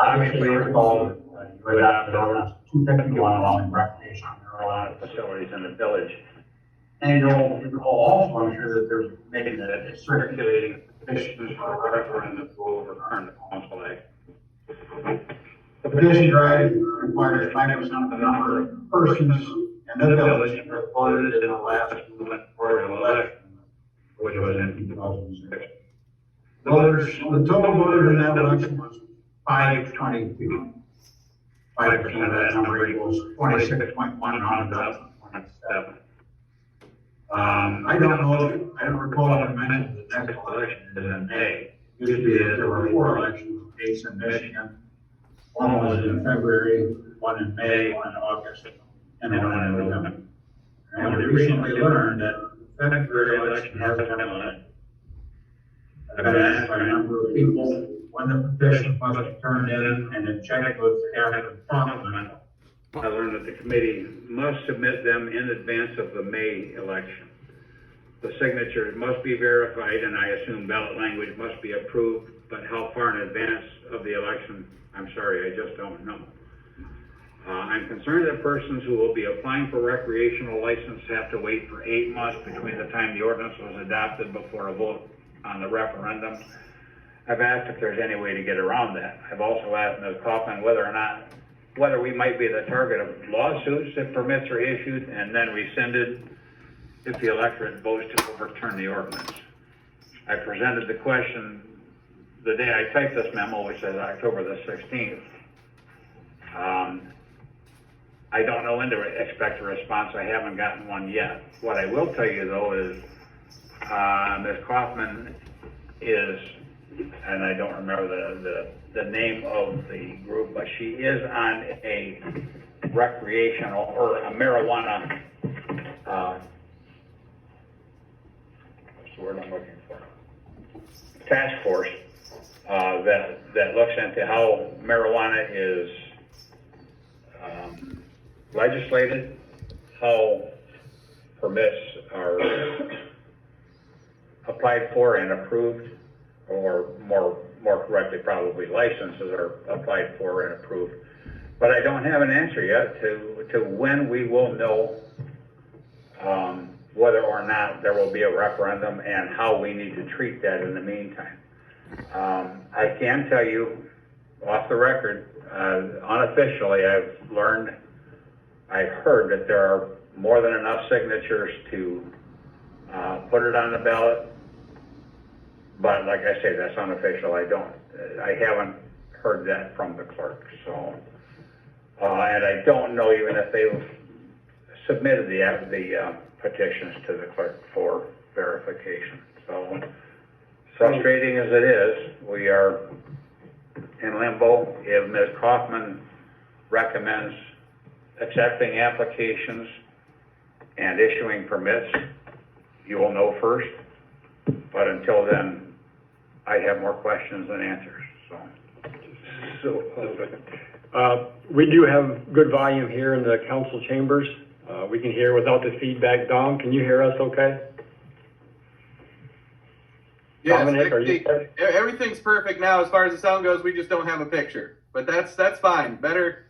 Obviously, recall you adopted ordinance 251 allowing recreation marijuana facilities in the village. And you'll recall also, I'm sure, that there's maybe that it's circulating petitions for a referendum to overturn the council act. The petition drive requires 5% of the number of persons in the village reported in the last gubernatorial election, which was in 2006. The total voters in that election was 522. 5% of that number equals 26.1 on 2027. I don't know, I don't recall if I mentioned the next election is in May. Usually there were 4 elections, states in Michigan. One was in February, one in May, one in August, and one in November. And we recently learned that the February election hasn't been elected. I've been asked by a number of people when the petition was turned in and it checked with after the parliament. I learned that the committee must submit them in advance of the May election. The signatures must be verified, and I assume ballot language must be approved, but how far in advance of the election, I'm sorry, I just don't know. I'm concerned that persons who will be applying for recreational license have to wait for 8 months between the time the ordinance was adopted before a vote on the referendum. I've asked if there's any way to get around that. I've also asked Ms. Kaufman whether we might be the target of lawsuits if permits are issued and then rescinded if the electorate votes to overturn the ordinance. I presented the question the day I typed this memo, which is October the 16th. I don't know when to expect a response. I haven't gotten one yet. What I will tell you though is Ms. Kaufman is, and I don't remember the name of the group, but she is on a recreational or a marijuana, what's the word I'm looking for? Task force that looks into how marijuana is legislated, how permits are applied for and approved, or more correctly, probably licenses are applied for and approved. But I don't have an answer yet to when we will know whether or not there will be a referendum and how we need to treat that in the meantime. I can tell you off the record, unofficially, I've heard that there are more than enough signatures to put it on the ballot. But like I say, that's unofficial. I haven't heard that from the clerk. So, and I don't know even if they've submitted the petitions to the clerk for verification. So, frustrating as it is, we are in limbo. If Ms. Kaufman recommends accepting applications and issuing permits, you will know first. But until then, I have more questions than answers, we do have good volume here in the council chambers. We can hear without the feedback. Dom, can you hear us okay? Yes, Dominic, are you there? everything's perfect now as far as the sound goes. We just don't have a picture, but that's fine. Better,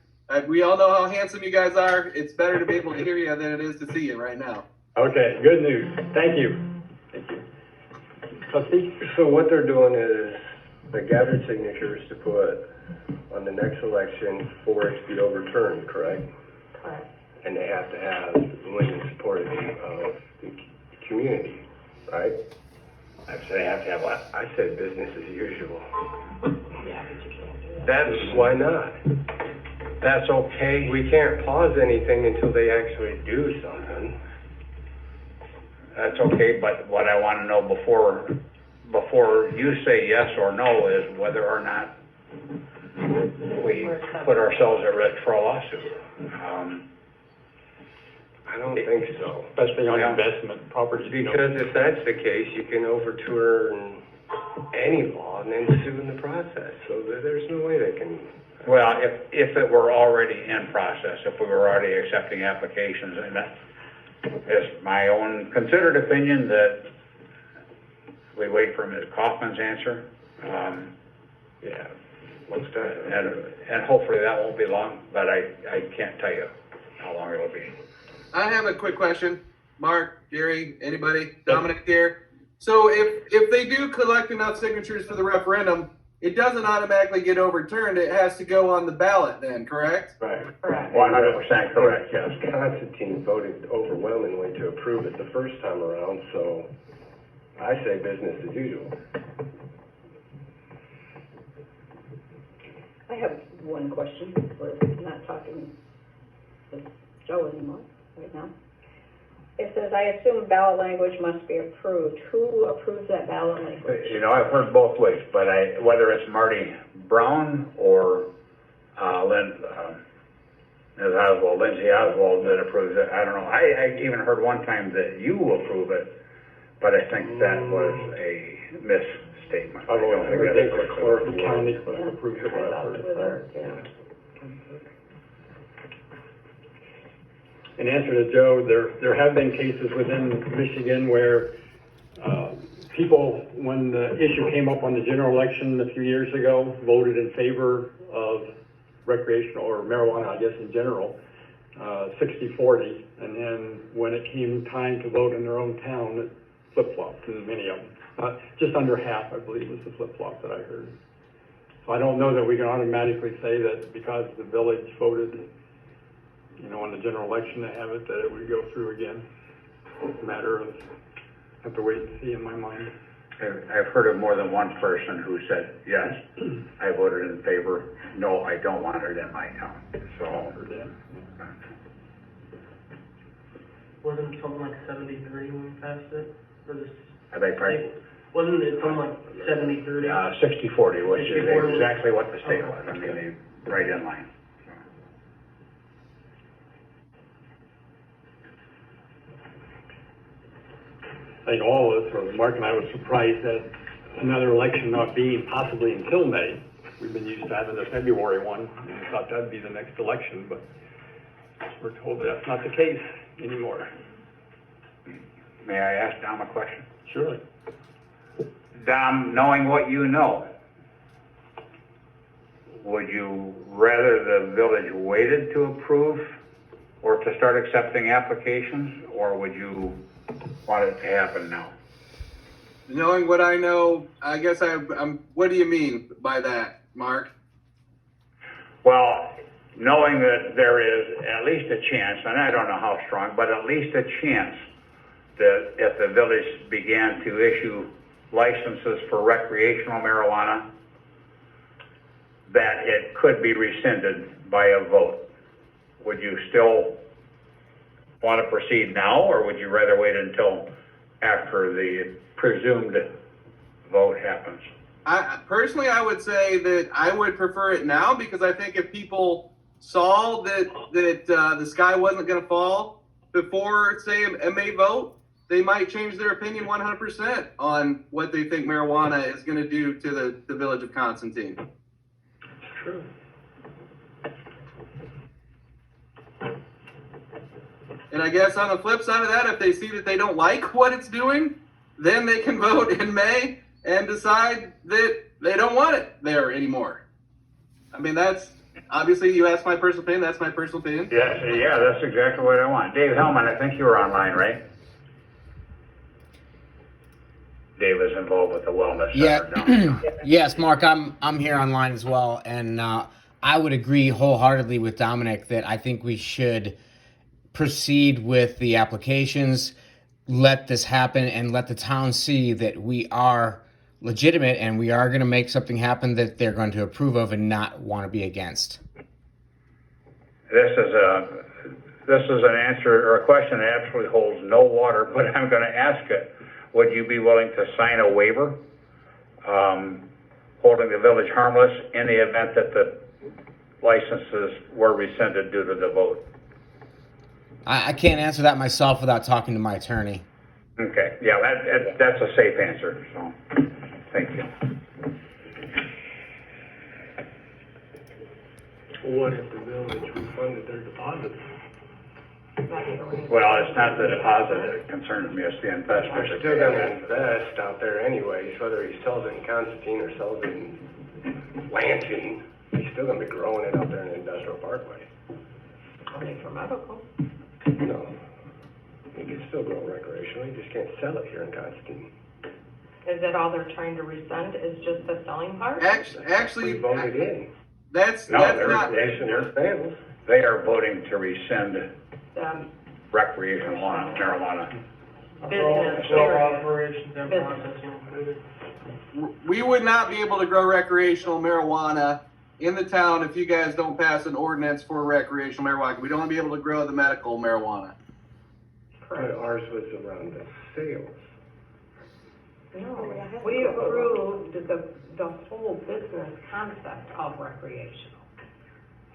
we all know how handsome you guys are. It's better to be able to hear you than it is to see you right now. Okay, good news. Thank you. Thank you. Trustee? So what they're doing is they gathered signatures to put on the next election for it to be overturned, correct? Correct. And they have to have the willing support of the community, right? I said they have to have, I said business as usual. Yeah, but you can't do that. That's, why not? that's okay. We can't pause anything until they actually do something. That's okay, but what I want to know before you say yes or no is whether or not we put ourselves at risk for a lawsuit. I don't think so. Especially on investment properties. Because if that's the case, you can overturn any law and then sue in the process. So there's no way they can. Well, if it were already in process, if we were already accepting applications, and that is my own considered opinion that we wait for Ms. Kaufman's answer. Yeah, let's do it. And hopefully that won't be long, but I can't tell you how long it'll be. I have a quick question. Mark, Gary, anybody? Dominic here. So if they do collect enough signatures for the referendum, it doesn't automatically get overturned. It has to go on the ballot then, correct? Right. Correct. 100% correct, yes. Constantine voted overwhelmingly to approve it the first time around, so I say business as usual. I have one question. We're not talking with Joe anymore right now. It says, I assume ballot language must be approved. Who approves that ballot language? You know, I've heard both ways, but whether it's Marty Brown or Lindsay Oswald that approves it, I don't know. I even heard one time that you approve it, but I think that was a misstatement. I've always heard that's the clerk of the county Yeah, approves it. I thought it was her, yeah. In answer to Joe, there have been cases within Michigan where people, when the issue came up on the general election a few years ago, voted in favor of recreational or marijuana, I guess in general, 60-40. And then when it came time to vote in their own town, it flip-flopped in many of them. Just under half, I believe, was the flip-flop that I heard. So I don't know that we can automatically say that because the village voted, you know, on the general election to have it, that it would go through again. It's a matter of, have to wait and see in my mind. I've heard of more than one person who said, yes, I voted in favor. No, I don't want it in my town. So, Heard that. Wasn't it something like 73 when we passed it? For this, I beg pardon? wasn't it something like 70-30? 60-40, which is 60-40. exactly what the state was. I mean, they right in line. I think all of us, or Mark and I, were surprised that another election not being possibly until May. We've been used to having the February one, and we thought that'd be the next election, but we're told that's not the case anymore. May I ask Dom a question? Surely. Dom, knowing what you know, would you rather the village waited to approve or to start accepting applications, or would you want it to happen now? Knowing what I know, I guess I'm. What do you mean by that, Mark? Well, knowing that there is at least a chance, and I don't know how strong, but at least a chance that if the village began to issue licenses for recreational marijuana, that it could be rescinded by a vote. Would you still want to proceed now, or would you rather wait until after the presumed vote happens? I personally, I would say that I would prefer it now, because I think if people saw that the sky wasn't going to fall before, say, a May vote, they might change their opinion 100% on what they think marijuana is going to do to the village of Constantine. It's true. And I guess on the flip side of that, if they see that they don't like what it's doing, then they can vote in May and decide that they don't want it there anymore. I mean, that's obviously, you asked my personal opinion. That's my personal opinion. Yeah, that's exactly what I want. Dave Hellman, I think you were online, right? Dave is involved with the wellness center down. Yes, Mark, I'm here online as well, and I would agree wholeheartedly with Dominic that I think we should proceed with the applications, let this happen, and let the town see that we are legitimate and we are going to make something happen that they're going to approve of and not want to be against. This is an answer or a question that absolutely holds no water, but I'm going to ask it. Would you be willing to sign a waiver holding the village harmless in the event that the licenses were rescinded due to the vote? I can't answer that myself without talking to my attorney. Okay, yeah, that's a safe answer, so thank you. What if the village refunded their deposits? Well, it's not the deposit that concerns me, it's the investment. They're still gonna invest out there anyways, whether he sells it in Constantine or sells it in Lansing, he's still gonna be growing it out there in the industrial parkway. Only for medical. No. He can still grow recreationally, he just can't sell it here in Constantine. Is that all they're trying to rescind, is just the selling part? Actually, We voted in. that's No, not, There's panels. they are voting to rescind Um, recreational marijuana. Business, Grow period. operations and Business. processing included. we would not be able to grow recreational marijuana in the town if you guys don't pass an ordinance for recreational marijuana. We'd only be able to grow the medical marijuana. But ours was around the sales. No, we approved the whole business concept of recreational.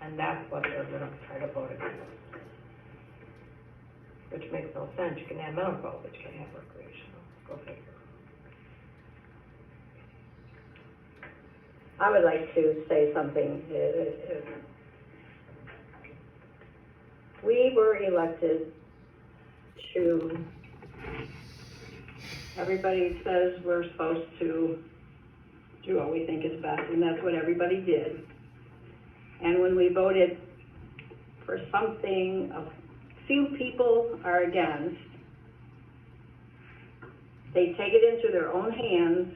And that's what they're gonna try to vote against. Which makes no sense, you can have medical, but you can't have recreational, go figure. I would like to say something. We were elected to, everybody says we're supposed to do what we think is best, and that's what everybody did. And when we voted for something a few people are against, they take it into their own hands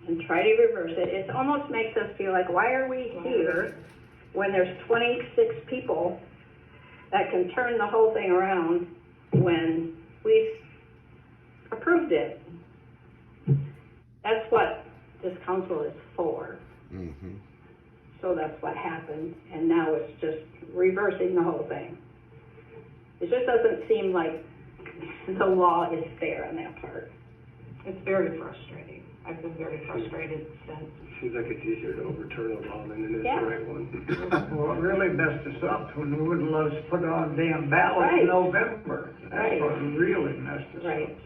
and try to reverse it. It almost makes us feel like, why are we here when there's 26 people that can turn the whole thing around when we approved it? That's what this council is for. Mm-hmm. So that's what happened, and now it's just reversing the whole thing. It just doesn't seem like the law is fair on that part. It's very frustrating. I've been very frustrated since. Seems like it's easier to overturn a law than it is Yeah. the right one. Well, it really messed us up when they wouldn't let us put it on damn ballot Right. in November. That's Right. what really messed us up. Right,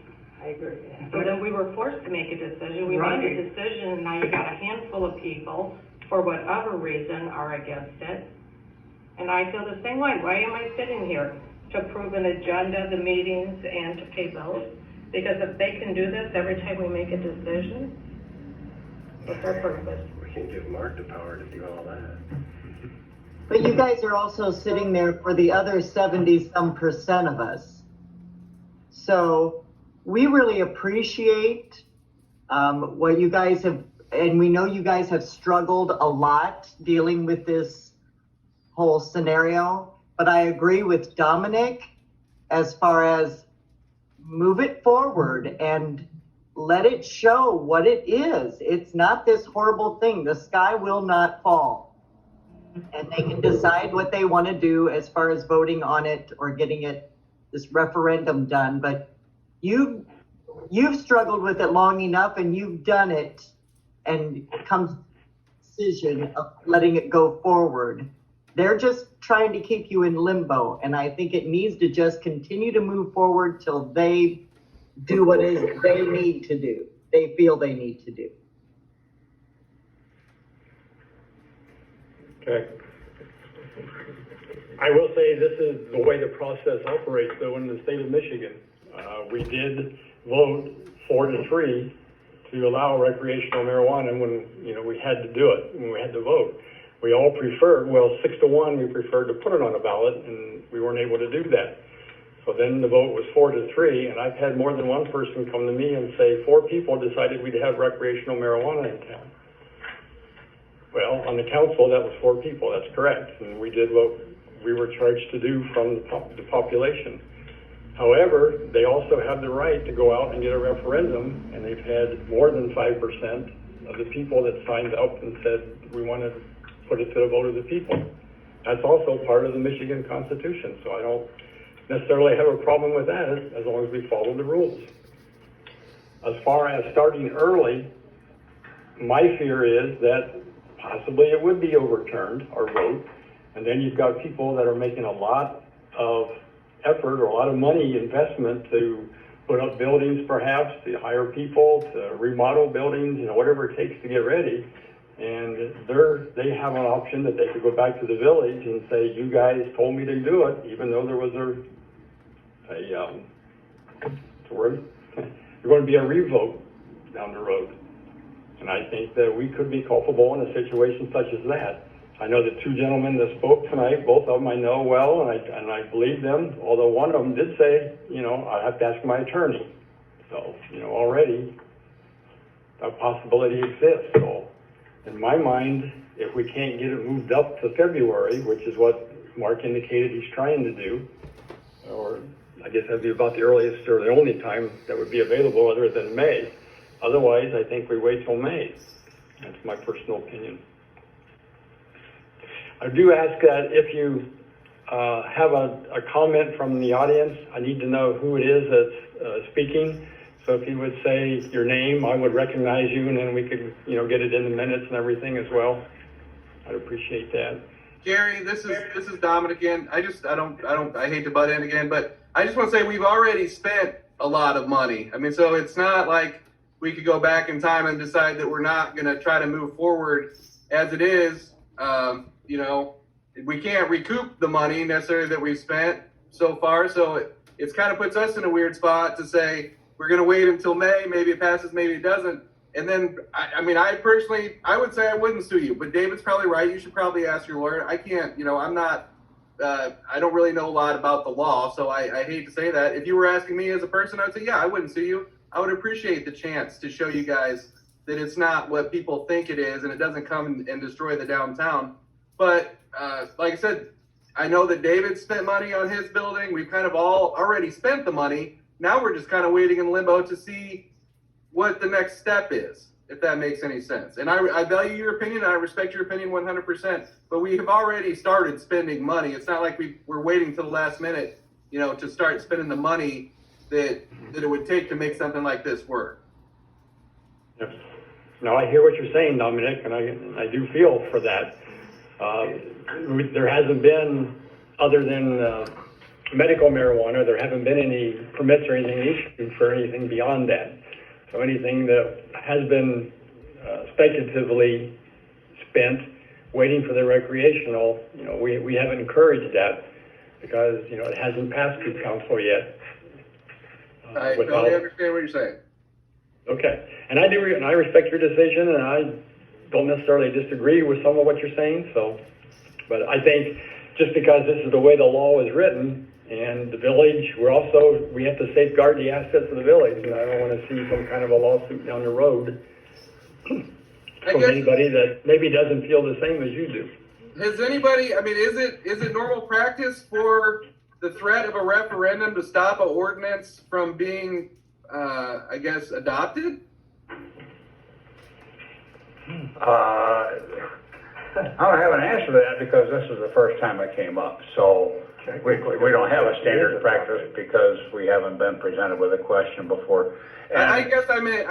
I agree with that. So then we were forced to make a decision. We made Right. a decision, and now you got a handful of people, for whatever reason, are against it. And I feel the same way. Why am I sitting here? To approve an agenda, the meetings, and to pay bills? Because if they can do this every time we make a decision, what's their purpose? We can give Mark the power to do all that. But you guys are also sitting there for the other 70-some% of us. So we really appreciate what you guys have, and we know you guys have struggled a lot dealing with this whole scenario. But I agree with Dominic as far as move it forward and let it show what it is. It's not this horrible thing. The sky will not fall. And they can decide what they want to do as far as voting on it or getting it, this referendum done. But you've struggled with it long enough and you've done it, and comes decision of letting it go forward. They're just trying to keep you in limbo, and I think it needs to just continue to move forward till they do what it is they need to do, they feel they need to do. Okay. I will say this is the way the process operates though in the state of Michigan. We did vote 4-3 to allow recreational marijuana when, we had to do it, when we had to vote. We all preferred, 6-1, we preferred to put it on a ballot, and we weren't able to do that. So then the vote was 4-3, and I've had more than one person come to me and say 4 people decided we'd have recreational marijuana in town. Well, on the council, that was 4 people, that's correct, and we did what we were charged to do from the population. However, they also have the right to go out and get a referendum, and they've had more than 5% of the people that signed up and said, we want to put it to the vote of the people. That's also part of the Michigan Constitution, so I don't necessarily have a problem with that as long as we follow the rules. As far as starting early, my fear is that possibly it would be overturned, our vote, and then you've got people that are making a lot of effort or a lot of money investment to put up buildings perhaps, to hire people, to remodel buildings, whatever it takes to get ready. And they have an option that they could go back to the village and say, you guys told me to do it, even though there was a there's going to be a revote down the road. And I think that we could be culpable in a situation such as that. I know the two gentlemen that spoke tonight, both of them I know well, and I believe them, although one of them did say, I have to ask my attorney. So, already a possibility exists. So, in my mind, if we can't get it moved up to February, which is what Mark indicated he's trying to do, or I guess that'd be about the earliest or the only time that would be available other than May. Otherwise, I think we wait till May. That's my personal opinion. I do ask that if you have a comment from the audience, I need to know who it is that's speaking. So if you would say your name, I would recognize you, and then we could, get it in the minutes and everything as well. I'd appreciate that. Gary, this is Dominic again. I hate to butt in again, but I just want to say we've already spent a lot of money. I mean, so it's not like we could go back in time and decide that we're not going to try to move forward as it is. We can't recoup the money necessarily that we've spent so far. So it's kind of puts us in a weird spot to say we're going to wait until May. Maybe it passes, maybe it doesn't. And then, I personally, I would say I wouldn't sue you, but David's probably right. You should probably ask your lawyer. I can't, I'm not, I don't really know a lot about the law, so I hate to say that. If you were asking me as a person, I'd say, yeah, I wouldn't sue you. I would appreciate the chance to show you guys that it's not what people think it is, and it doesn't come and destroy the downtown. But like I said, I know that David spent money on his building. We've kind of all already spent the money. Now we're just kind of waiting in limbo to see what the next step is, if that makes any sense. And I value your opinion, and I respect your opinion 100%, but we have already started spending money. It's not like we're waiting till the last minute, to start spending the money that it would take to make something like this work. Yes. Now I hear what you're saying, Dominic, and I do feel for that. There hasn't been, other than medical marijuana, there haven't been any permits or anything issued for anything beyond that. So anything that has been speculatively spent, waiting for the recreational, we haven't encouraged that because, it hasn't passed through council yet. I totally understand what you're saying. Okay, and I respect your decision, and I don't necessarily disagree with some of what you're saying. So, but I think just because this is the way the law is written, and the village, we have to safeguard the assets of the village, and I don't want to see some kind of a lawsuit down the road from anybody that maybe doesn't feel the same as you do. Has anybody, is it normal practice for the threat of a referendum to stop an ordinance from being, adopted? I don't have an answer to that because this is the first time it came up. So we don't have a standard practice because we haven't been presented with a question before. And I guess I meant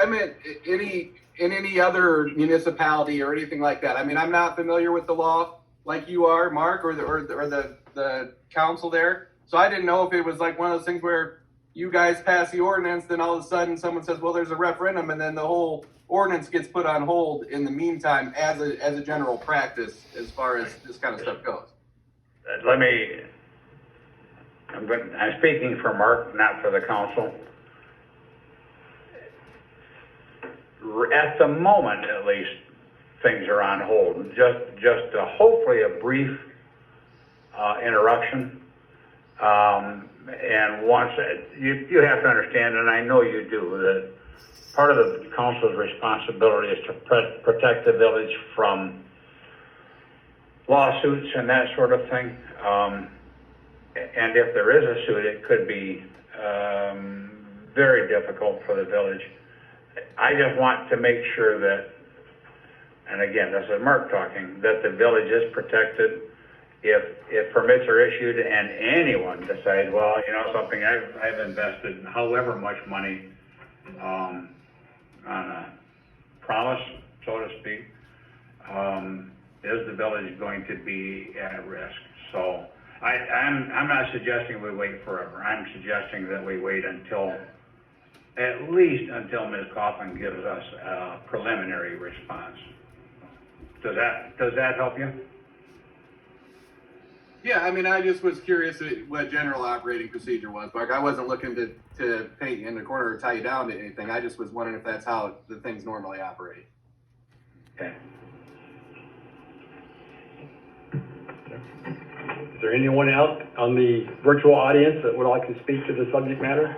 any other municipality or anything like that. I'm not familiar with the law like you are, Mark, or the council there. So I didn't know if it was like one of those things where you guys pass the ordinance, then all of a sudden someone says, well, there's a referendum, and then the whole ordinance gets put on hold in the meantime as a general practice as far as this kind of stuff goes. I'm speaking for Mark, not for the council. At the moment, at least, things are on hold. Just hopefully a brief interruption. And once you have to understand, and I know you do, that part of the council's responsibility is to protect the village from lawsuits and that sort of thing. And if there is a suit, it could be very difficult for the village. I just want to make sure that, and again, this is Mark talking, that the village is protected. If permits are issued and anyone decides, well, something, I've invested however much money on a promise, so to speak, is the village going to be at risk? So I'm not suggesting we wait forever. I'm suggesting that we wait at least until Ms. Coughlin gives us a preliminary response. Does that help you? Yeah, I mean, I just was curious what general operating procedure was, Mark. I wasn't looking to paint you in the corner or tie you down to anything. I just was wondering if that's how the things normally operate. Okay. Is there anyone else on the virtual audience that would like to speak to the subject matter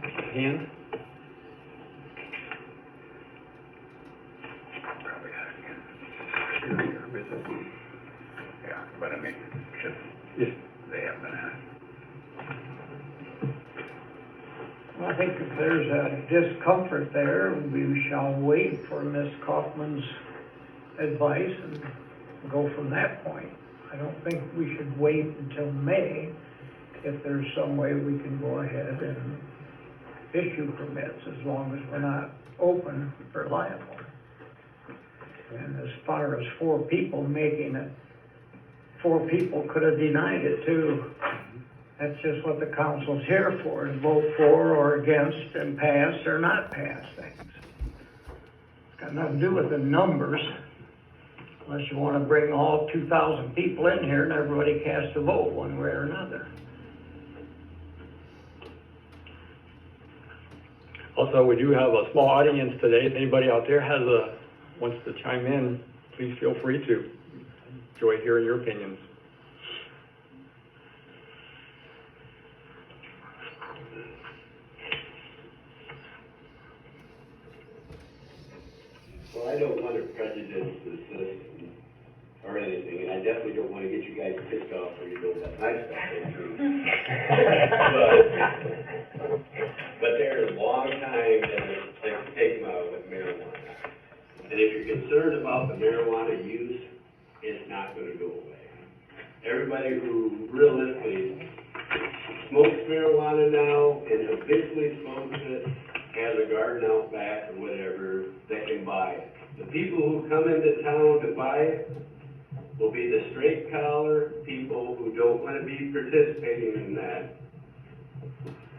at hand? Yeah, but I mean, should, Yes. they have been asked. I think if there's a discomfort there, we shall wait for Ms. Kaufman's advice and go from that point. I don't think we should wait until May if there's some way we can go ahead and issue permits as long as we're not open or liable. And as far as 4 people making it, 4 people could have denied it too. That's just what the council's here for, to vote for or against and pass or not pass things. It's got nothing to do with the numbers, unless you want to bring all 2,000 people in here and everybody cast a vote one way or another. Also, we do have a small audience today. If anybody out there wants to chime in, please feel free to. Enjoy hearing your opinions. Well, I don't want to prejudice the system or anything, and I definitely don't want to get you guys pissed off or you don't let my stuff in through. But there's a long time that it takes out with marijuana. And if you're concerned about the marijuana use, it's not going to go away. Everybody who realistically smokes marijuana now and habitually smokes it, has a garden out back or whatever, that can buy it. The people who come into town to buy it will be the straight collar people who don't want to be participating in that.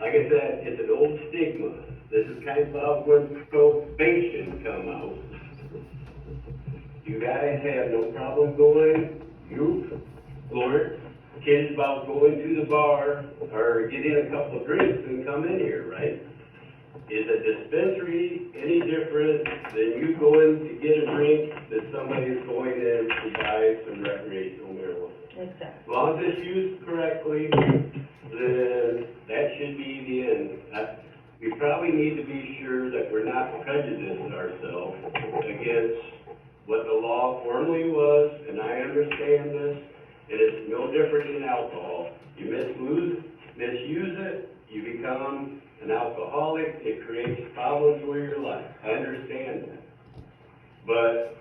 Like I said, it's an old stigma. This is kind of about when probation come out. You guys have no problem going, you, Lord, kids about going to the bar or getting a couple of drinks and come in here, right? Is a dispensary any different than you going to get a drink that somebody's going in to buy some recreational marijuana? Exactly. As long as it's used correctly, then that should be the end. We probably need to be sure that we're not prejudicing ourselves against what the law formerly was, and I understand this, and it's no different than alcohol. You misuse it, you become an alcoholic, it creates problems for your life. I understand that. But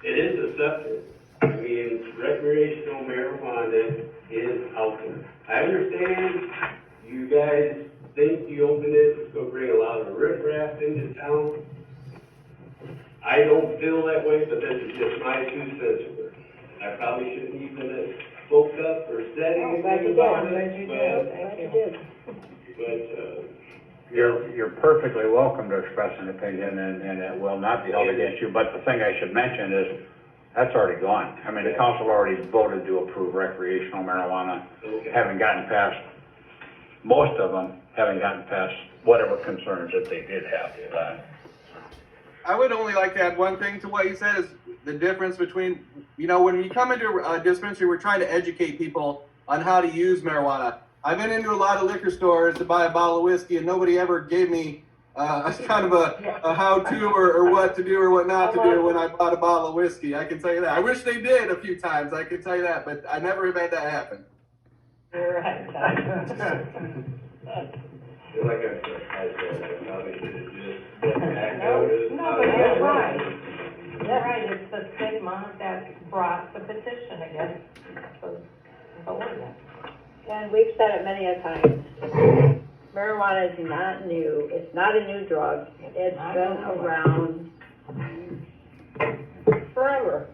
it is a substance. I mean, recreational marijuana is out there. I understand you guys think you open it, it's going to bring a lot of riffraff into town. I don't feel that way, but this is just my 2 cents worth. I probably shouldn't even have spoke up or said anything about it, but You're perfectly welcome to express an opinion, and it will not be held against you, but the thing I should mention is, that's already gone. I mean, the council already voted to approve recreational marijuana, having gotten past, most of them having gotten past whatever concerns that they did have. I would only like to add one thing to what you said is the difference between, when you come into a dispensary, we're trying to educate people on how to use marijuana. I've been into a lot of liquor stores to buy a bottle of whiskey, and nobody ever gave me kind of a how-to or what to do or what not to do when I bought a bottle of whiskey. I can tell you that. I wish they did a few times. I can tell you that, but I never have had that happen. You're right. like I said, I probably should have just looked back out at it. No, but you're right. You're right, it's the stigma that brought the petition against the ordinance. And we've said it many a time. Marijuana is not new. It's not a new drug. It's been around forever.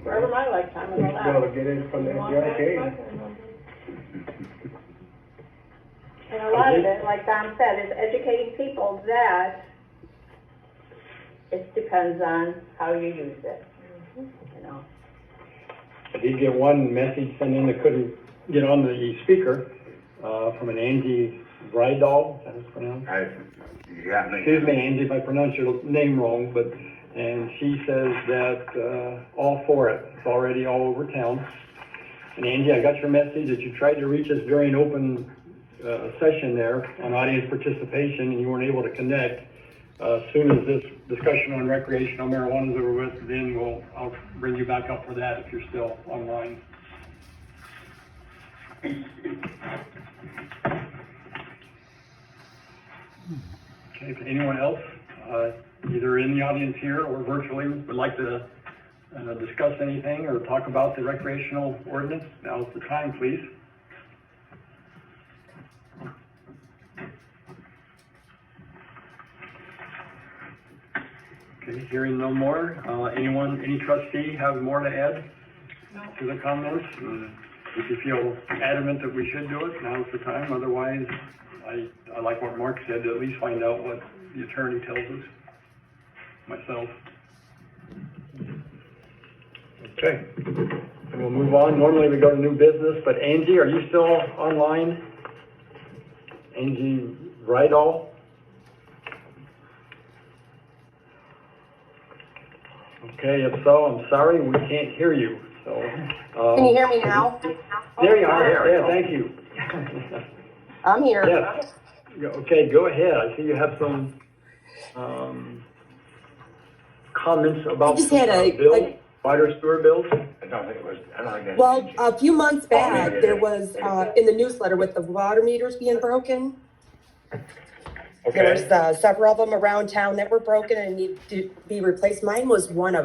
Forever my lifetime. Well, get in from that Jack. And a lot of it, like Don said, is educating people that it depends on how you use it, I did get one message sent in that couldn't get on the speaker, from an Angie Rydall, is that how it's pronounced? You got me. Excuse me, Angie, if I pronounce your name wrong, and she says that, all for it, it's already all over town. And Angie, I got your message that you tried to reach us during open, session there on audience participation, and you weren't able to connect. As soon as this discussion on recreational marijuana is over with, then I'll bring you back up for that if you're still online. Okay, if anyone else, either in the audience here or virtually, would like to discuss anything or talk about the recreational ordinance, now's the time, please. Okay, hearing no more, any trustee have more to add to the comments? If you feel adamant that we should do it, now's the time. Otherwise, I like what Mark said, to at least find out what the attorney tells us, myself. Okay, and we'll move on. Normally we go to new business, but Angie, are you still online? Angie Rydall? Okay, if so, I'm sorry, we can't hear you, so. Can you hear me now? There you are, yeah, thank you. I'm here. Yes. Okay, go ahead. I see you have some, comments about I just had a- bills, water sewer bills. I don't think that's. Well, a few months back, there was, in the newsletter with the water meters being broken. There was Okay, several of them around town that were broken and need to be replaced. Mine was one of